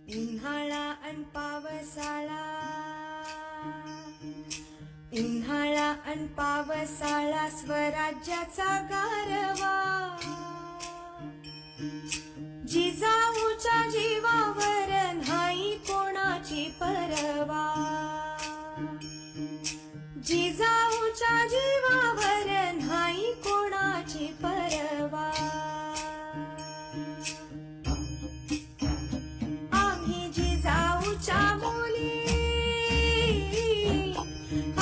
उन्हाळा अन पावसाळा, उन्हाळा अन पावसाळा स्वराज्याचा गारवा, जिजाऊच्या जीवावर नाही कोणाची परवा, जिजाऊच्या जीवावर नाही कोणाची परवा. आम्ही जिजाऊच्या मुली,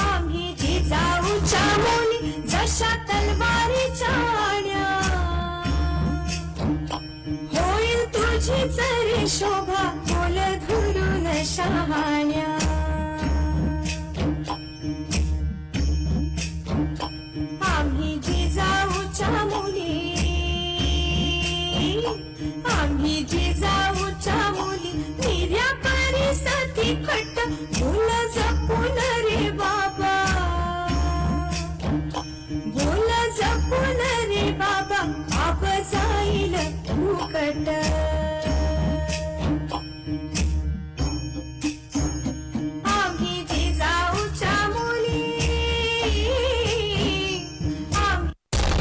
आम्ही जिजाऊच्या मुली, जशा तलवारीच्या आण्या, होईल तुझी तरी शोभा बोल धरून शहाण्या. आम्ही जिजाऊच्या मुली, आम्ही जिजाऊच्या मुली, निर्या परिसती खट्ट बोल जपून रे बाबा, बोल जपून रे बाबा, आप जाईल फुकट. आम्ही जिजाऊच्या मुली,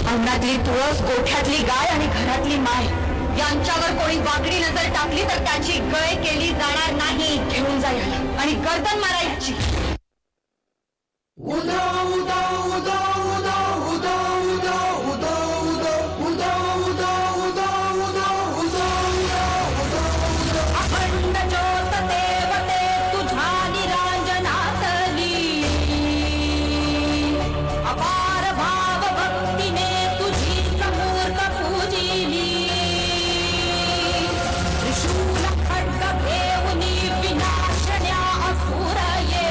अंगणातली तुळस, गोठ्यातली गाय आणि घरातली माय यांच्यावर कोणी वाकडी नजर टाकली तर त्याची गय केली जाणार नाही. घेऊन जाईल आणि गर्दन मारायची. उदो उदो उदो उदो उदो उदो उदो उदो उदो उदो उदो उदो उदो उदो. अखंड ज्योत देवते तुझ्या निरांजनातली, अपार भाव भक्तीने तुझी मूर्त पूजिली. त्रिशूल खड्ग घेऊनी विनाशन्या असुर ये,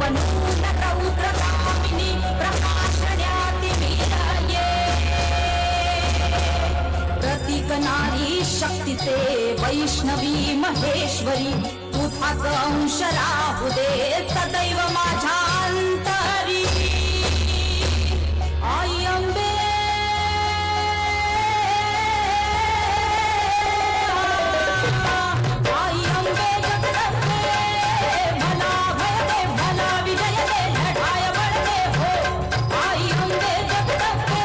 बनून रौद्रगामिनी प्रकाशन्या तिमिर ये. प्रतीक नारी शक्तीचे वैष्णवी महेश्वरी, तुझाच अंश राहू दे सदैव माझ्या अंतरी. आई अंबे, आई अंबे जगदंबे, भला भय दे भला विजय दे लढाय बळ दे हो. आई अंबे जगदंबे,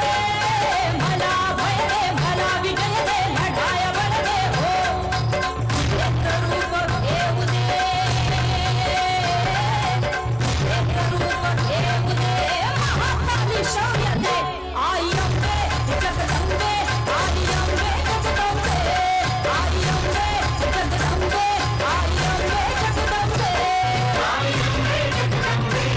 भला भय दे भला विजय दे लढाय बळ दे हो. एक रूप घेऊ दे, एक रूप घेऊ दे, महाकाली शौर्य दे. आई अंबे जगदंबे, आई अंबे जगदंबे, आई अंबे जगदंबे, आई अंबे जगदंबे. आई अंबे जगदंबे,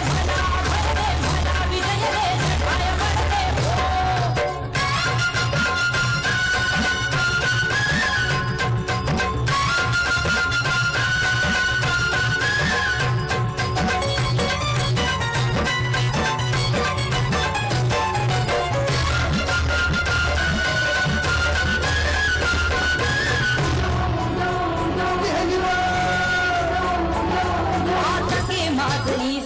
भला भय दे भला विजय दे लढाय बळ दे हो. आतके माझी